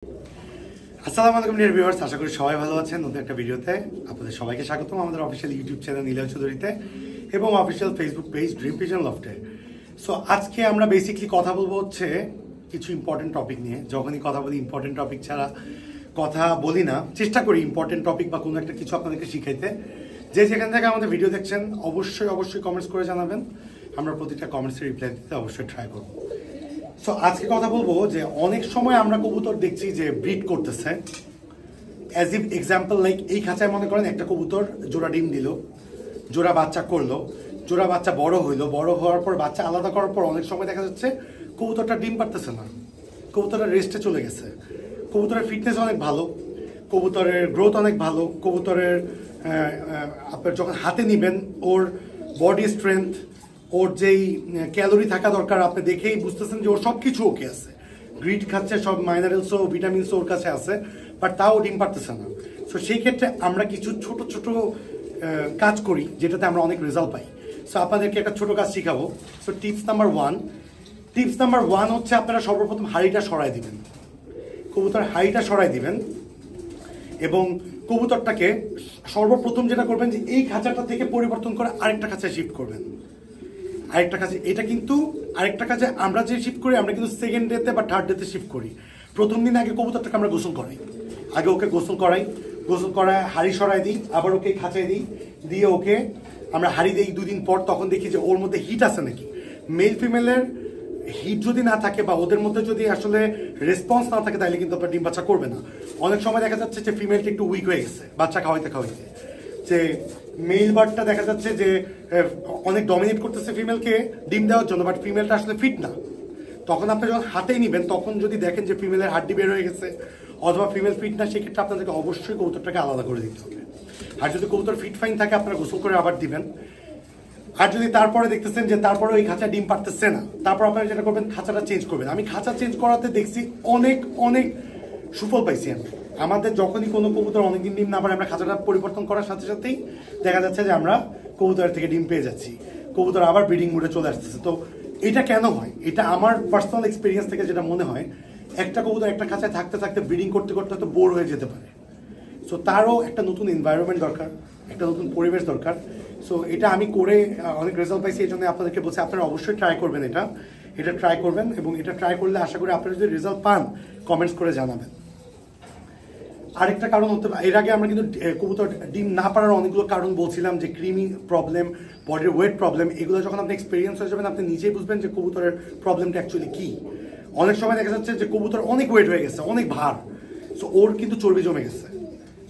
আসসালামু আলাইকুম dear viewers, আশা করি সবাই ভালো আছেন। নতুন একটা ভিডিওতে আপনাদের সবাইকে স্বাগতম আমাদের অফিসিয়াল ইউটিউব চ্যানেল নীলয় চৌধুরীতে এবং official Facebook page dream vision লফটে। সো আজকে আমরা বেসিকলি কথা বলবো হচ্ছে কিছু ইম্পর্টেন্ট টপিক নিয়ে। যখনই কথা বলি ইম্পর্টেন্ট টপিক ছাড়া কথা বলি না, চেষ্টা করি ইম্পর্টেন্ট টপিক বা কোনো একটা কিছু আপনাদেরকে শিখাইতে। যে যেখান থেকে আমাদের ভিডিও দেখছেন অবশ্যই কমেন্টস করে জানাবেন। আমরা প্রতিটা কমেন্টসের রিপ্লাই দিতে অবশ্যই ট্রাই করবো। সো আজকে কথা বলবো যে অনেক সময় আমরা কবুতর দেখছি যে ব্রিড করতেছে, অ্যাজ ইফ এক্সাম্পল লাইক এই খাঁচায় মনে করেন একটা কবুতর জোড়া ডিম দিল, জোড়া বাচ্চা করলো, জোড়া বাচ্চা বড় হইলো, বড় হওয়ার পর বাচ্চা আলাদা করার পর অনেক সময় দেখা যাচ্ছে কবুতরটা ডিম পারতেছে না, কবুতরটা রেস্টে চলে গেছে। কবুতরের ফিটনেস অনেক ভালো, কবুতরের গ্রোথ অনেক ভালো, কবুতরের আপনার যখন হাতে নিবেন ওর বডি স্ট্রেংথ, ওর যেই ক্যালোরি থাকা দরকার আপনি দেখেই বুঝতেছেন যে ওর সব কিছু ওকে আছে, গ্রিড খাচ্ছে, সব মাইনারেলসও ভিটামিনসও ওর কাছে আছে, বাট তাও ডিম পারতেছে না। সো সেই ক্ষেত্রে আমরা কিছু ছোট ছোট কাজ করি যেটাতে আমরা অনেক রেজাল্ট পাই। সো আপনাদেরকে একটা ছোট কাজ শিখাবো। সো টিপস নাম্বার ওয়ান হচ্ছে আপনারা সর্বপ্রথম হাঁড়িটা সরাই দিবেন, কবুতর হাঁড়িটা সরাই দিবেন এবং কবুতরটাকে সর্বপ্রথম যেটা করবেন যে এই খাঁচাটা থেকে পরিবর্তন করে আরেকটা খাঁচায় শিফট করবেন। আরেকটা কাজে এটা কিন্তু আরেকটা কাজে আমরা যে শিফট করি আমরা কিন্তু সেকেন্ড ডেতে বা থার্ড ডেতে শিফট করি। প্রথম দিন আগে কবুতরটাকে আমরা গোসল করাই, আগে ওকে গোসল করায় হাড়ি সরাই দিই, আবার ওকে খাঁচাই দিই, দিয়ে ওকে আমরা হাড়ি দিই। দুদিন পর তখন দেখি যে ওর মধ্যে হিট আছে নাকি। মেল ফিমেলের হিট যদি না থাকে বা ওদের মধ্যে যদি আসলে রেসপন্স না থাকে তাহলে কিন্তু আপনার ডিম বাচ্চা করবে না। অনেক সময় দেখা যাচ্ছে যে ফিমেলটা একটু উইক হয়ে গেছে বাচ্চা খাওয়াইতে যে মেল বার্ডটা দেখা যাচ্ছে যে অনেক ডমিনেট করতেছে ফিমেলকে ডিম দেওয়ার জন্য, বাট ফিমেলটা আসলে ফিট না। তখন আপনি যখন হাতেই নিবেন তখন যদি দেখেন যে ফিমেলের হাড্ডি বের হয়ে গেছে অথবা ফিমেল ফিট না, সেক্ষেত্রে আপনাদেরকে অবশ্যই কবুতরটাকে আলাদা করে দিতে হবে। আর যদি কবুতর ফিট ফাইন থাকে আপনারা গোসল করে আবার দিবেন। আর যদি তারপরে দেখতেছেন যে তারপরে ওই খাঁচা ডিম পারতেছে না, তারপর আপনারা যেটা করবেন খাঁচাটা চেঞ্জ করবেন। আমি খাঁচা চেঞ্জ করাতে দেখছি অনেক সুফল পাইছি আমি। আমাদের যখনই কোনো কবুতর অনেকদিন ডিম না পারে আমরা খাঁচাটা পরিবর্তন করার সাথে সাথেই দেখা যাচ্ছে যে আমরা কবুতরের থেকে ডিম পেয়ে যাচ্ছি, কবুতর আবার ব্রিডিং মুডে চলে আসতেছে। তো এটা কেন হয়? এটা আমার পার্সোনাল এক্সপিরিয়েন্স থেকে যেটা মনে হয়, একটা কবুতর একটা খাঁচায় থাকতে থাকতে ব্রিডিং করতে করতে হয়তো বোর হয়ে যেতে পারে। সো তারও একটা নতুন এনভায়রনমেন্ট দরকার, একটা নতুন পরিবেশ দরকার। সো এটা আমি করে অনেক রেজাল্ট পাইছি, এই জন্য আপনাদেরকে বলছি আপনারা অবশ্যই ট্রাই করবেন। এটা ট্রাই করবেন এবং এটা ট্রাই করলে আশা করি আপনারা যদি রেজাল্ট পান কমেন্টস করে জানাবেন। আরেকটা কারণ হতে পারে, এর আগে আমরা কিন্তু কবুতর ডিম না পারার অনেকগুলো কারণ বলছিলাম, যে ক্রিমি প্রবলেম, বডির ওয়েট প্রবলেম, এগুলো যখন আপনি এক্সপিরিয়েন্স হয়ে যাবেন আপনি নিজেই বুঝবেন যে কবুতরের প্রবলেমটা অ্যাকচুয়ালি কী। অনেক সময় দেখা যাচ্ছে যে কবুতর অনেক ওয়েট হয়ে গেছে, অনেক ভার, সো ওর কিন্তু চর্বি জমে গেছে,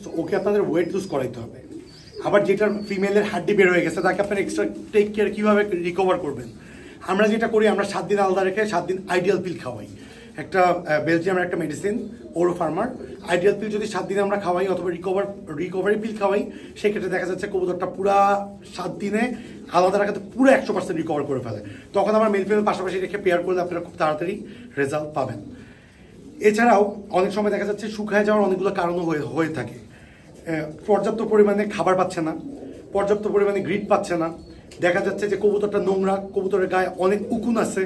সো ওকে আপনাদের ওয়েট লুজ করাইতে হবে। আবার যেটার ফিমেলের হাড্ডি বের হয়ে গেছে তাকে আপনার এক্সট্রা টেক কেয়ার কীভাবে রিকভার করবেন। আমরা যেটা করি আমরা 7 দিন আলাদা রেখে 7 দিন আইডিয়াল পিল খাওয়াই, একটা বেলজিয়ামের একটা মেডিসিন ওরো ফার্মার আইডিয়াল পিল যদি 7 দিনে আমরা খাওয়াই অথবা রিকভারি পিল খাওয়াই, সেক্ষেত্রে দেখা যাচ্ছে কবুতরটা পুরা 7 দিনে আলাদা রাখাতে পুরো 100% রিকভার করে ফেলে। তখন আমার মেল ফিমেল পাশাপাশি রেখে পেয়ার করলে আপনারা খুব তাড়াতাড়ি রেজাল্ট পাবেন। এছাড়াও অনেক সময় দেখা যাচ্ছে শুকায় যাওয়ার অনেকগুলো কারণও হয়ে থাকে। পর্যাপ্ত পরিমাণে খাবার পাচ্ছে না, পর্যাপ্ত পরিমাণে গ্রিড পাচ্ছে না, দেখা যাচ্ছে যে কবুতরটা নোংরা, কবুতরের গায়ে অনেক উকুন আছে,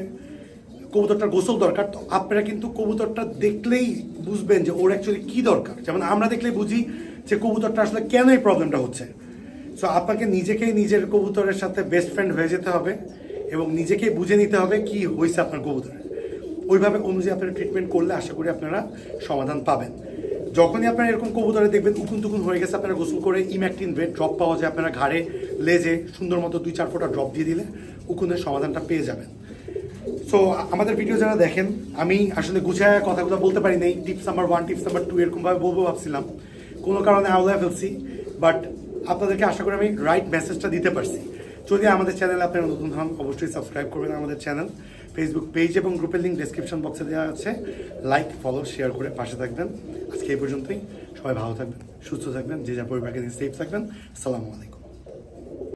কবুতরটার গোসল দরকার। তো আপনারা কিন্তু কবুতরটা দেখলেই বুঝবেন যে ওর অ্যাকচুয়ালি কী দরকার। যেমন আমরা দেখলেই বুঝি যে কবুতরটা আসলে কেন এই প্রবলেমটা হচ্ছে। সো আপনাকে নিজেকেই নিজের কবুতরের সাথে বেস্ট ফ্রেন্ড হয়ে যেতে হবে এবং নিজেকেই বুঝে নিতে হবে কি হয়েছে আপনার কবুতরের। ওইভাবে অনুযায়ী আপনারা ট্রিটমেন্ট করলে আশা করি আপনারা সমাধান পাবেন। যখনই আপনারা এরকম কবুতরে দেখবেন উকুন তুকুন হয়ে গেছে, আপনারা গোসল করে ইম্যাকটিন বেড ড্রপ পাওয়া যায়, আপনারা ঘাড়ে লেজে সুন্দর মতো 2-4 ফোঁটা ড্রপ দিয়ে দিলে উকুনের সমাধানটা পেয়ে যাবেন। সো আমাদের ভিডিও যারা দেখেন, আমি আসলে গুছায় কথাগুলো বলতে পারি নাই, টিপস নাম্বার 1 টিপস নাম্বার 2 এরকমভাবে বলবো ভাবছিলাম, কোনো কারণে আওলায় ফেলছি, বাট আপনাদেরকে আশা করি আমি রাইট মেসেজটা দিতে পারছি। যদি আমাদের চ্যানেলে আপনারা নতুন হন অবশ্যই সাবস্ক্রাইব করবেন আমাদের চ্যানেল, ফেসবুক পেজ এবং গ্রুপের লিঙ্ক ডেসক্রিপশন বক্সে দেওয়া আছে, লাইক ফলো শেয়ার করে পাশে থাকবেন। আজকে এই পর্যন্তই, সবাই ভালো থাকবেন, সুস্থ থাকবেন, যে যা পরিবারকে নিয়ে সেফ থাকবেন। আসসালামু আলাইকুম।